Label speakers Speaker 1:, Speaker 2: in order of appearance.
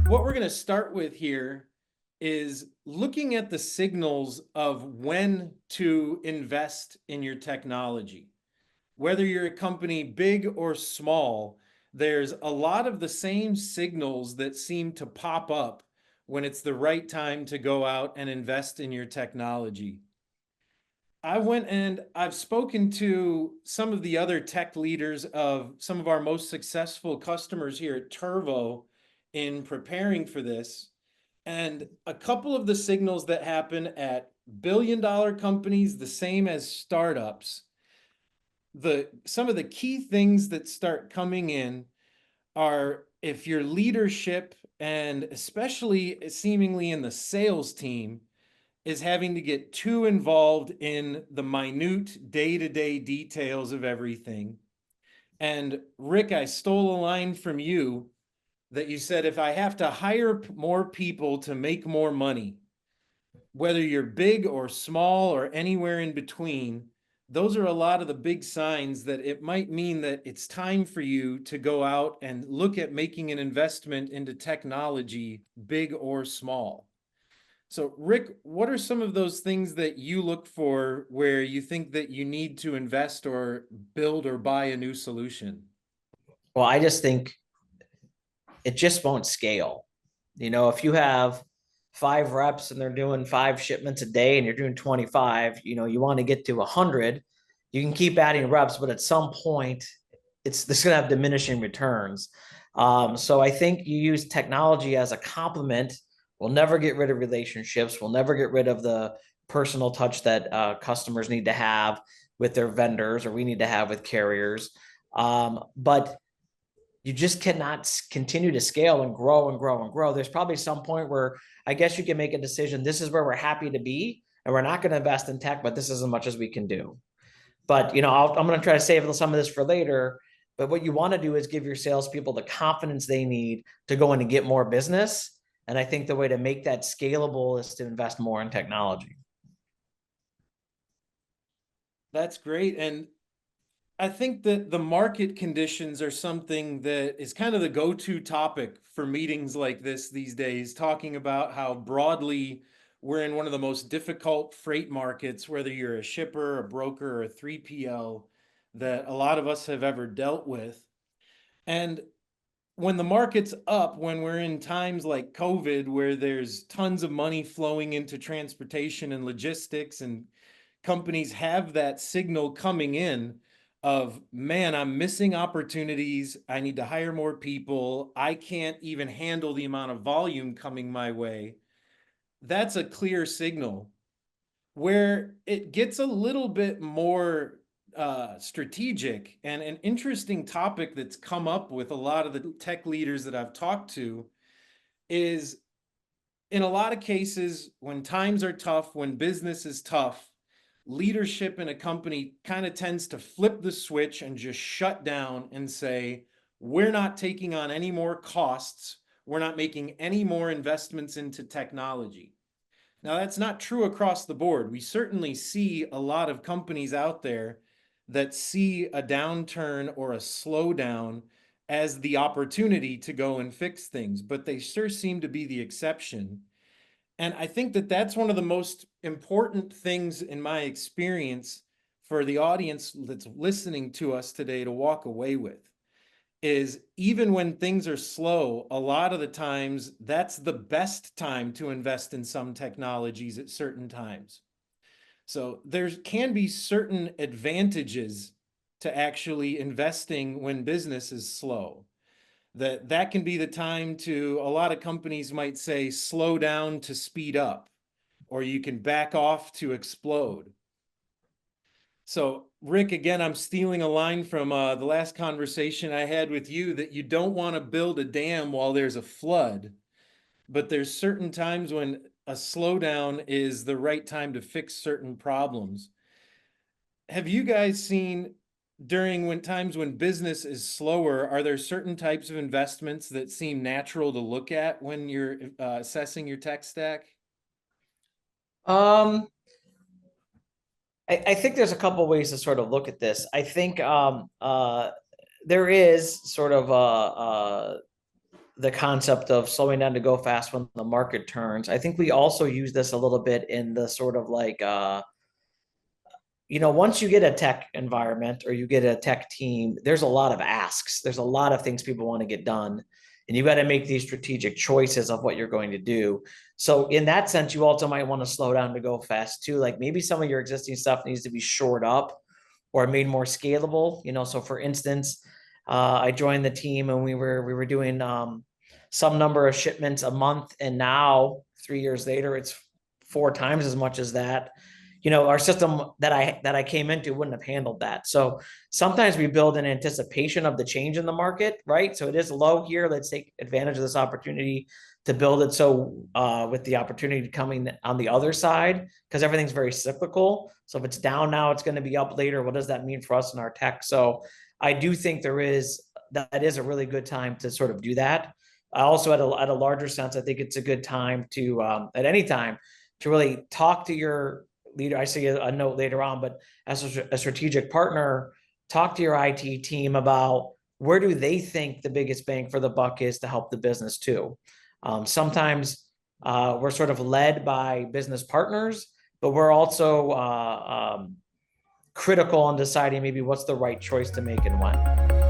Speaker 1: What we're going to start with here is looking at the signals of when to invest in your technology. Whether you're a company big or small, there's a lot of the same signals that seem to pop up when it's the right time to go out and invest in your technology. I went and I've spoken to some of the other tech leaders of some of our most successful customers here at Turvo in preparing for this. And a couple of the signals that happen at billion-dollar companies, the same as startups, some of the key things that start coming in are if your leadership, and especially seemingly in the sales team, is having to get too involved in the minute day-to-day details of everything. And Rick, I stole a line from you that you said, if I have to hire more people to make more money, whether you're big or small or anywhere in between, those are a lot of the big signs that it might mean that it's time for you to go out and look at making an investment into technology, big or small. So, Rick, what are some of those things that you look for where you think that you need to invest or build or buy a new solution?
Speaker 2: Well, I just think it just won't scale. If you have 5 reps and they're doing 5 shipments a day and you're doing 25, you want to get to 100. You can keep adding reps, but at some point, this going to have diminishing returns. So I think you use technology as a complement. We'll never get rid of relationships. We'll never get rid of the personal touch that customers need to have with their vendors, or we need to have with carriers. But you just cannot continue to scale and grow and grow and grow. There's probably some point where I guess you can make a decision. This is where we're happy to be, and we're not going to invest in tech, but this is as much as we can do. But I'm going to try to save some of this for later. But what you want to do is give your salespeople the confidence they need to go in and get more business. And I think the way to make that scalable is to invest more in technology.
Speaker 1: That's great. And I think that the market conditions are something that is kind of the go-to topic for meetings like this these days, talking about how broadly we're in one of the most difficult freight markets, whether you're a shipper, a broker, or a 3PL, that a lot of us have ever dealt with. And when the market's up, when we're in times like COVID, where there's tons of money flowing into transportation and logistics, and companies have that signal coming in of, man, I'm missing opportunities. I need to hire more people. I can't even handle the amount of volume coming my way. That's a clear signal. Where it gets a little bit more strategic, and an interesting topic that's come up with a lot of the tech leaders that I've talked to is, in a lot of cases, when times are tough, when business is tough, leadership in a company kind of tends to flip the switch and just shut down and say, we're not taking on any more costs. We're not making any more investments into technology. Now, that's not true across the board. We certainly see a lot of companies out there that see a downturn or a slowdown as the opportunity to go and fix things, but they sure seem to be the exception. And I think that that's one of the most important things in my experience for the audience that's listening to us today to walk away with is, even when things are slow, a lot of the times that's the best time to invest in some technologies at certain times. So there can be certain advantages to actually investing when business is slow. That can be the time to, a lot of companies might say, slow down to speed up, or you can back off to explode. So, Rick, again, I'm stealing a line from the last conversation I had with you, that you don't want to build a dam while there's a flood, but there's certain times when a slowdown is the right time to fix certain problems. Have you guys seen, during times when business is slower, are there certain types of investments that seem natural to look at when you're assessing your tech stack?
Speaker 2: Um, I think there's a couple ways to sort of look at this. I think there is sort of the concept of slowing down to go fast when the market turns. I think we also use this a little bit in the sort of like, once you get a tech environment or you get a tech team, there's a lot of asks. There's a lot of things people want to get done. And you got to make these strategic choices of what you're going to do. So in that sense, you also might want to slow down to go fast too. Like maybe some of your existing stuff needs to be shored up or made more scalable. So for instance, I joined the team and we were doing some number of shipments a month, and now 3 years later, it's 4 times as much as that. Our system that I came into wouldn't have handled that. So sometimes we build in anticipation of the change in the market, right? So it is low here. Let's take advantage of this opportunity to build it. So with the opportunity coming on the other side, because everything's very cyclical. So if it's down now, it's going to be up later. What does that mean for us in our tech? So I do think that is a really good time to sort of do that. I also at a larger sense, I think it's a good time to at any time to really talk to your leader. I see a note later on, but as a strategic partner, talk to your IT team about where do they think the biggest bang for the buck is to help the business too. Sometimes we're sort of led by business partners, but we're also critical on deciding maybe what's the right choice to make and when.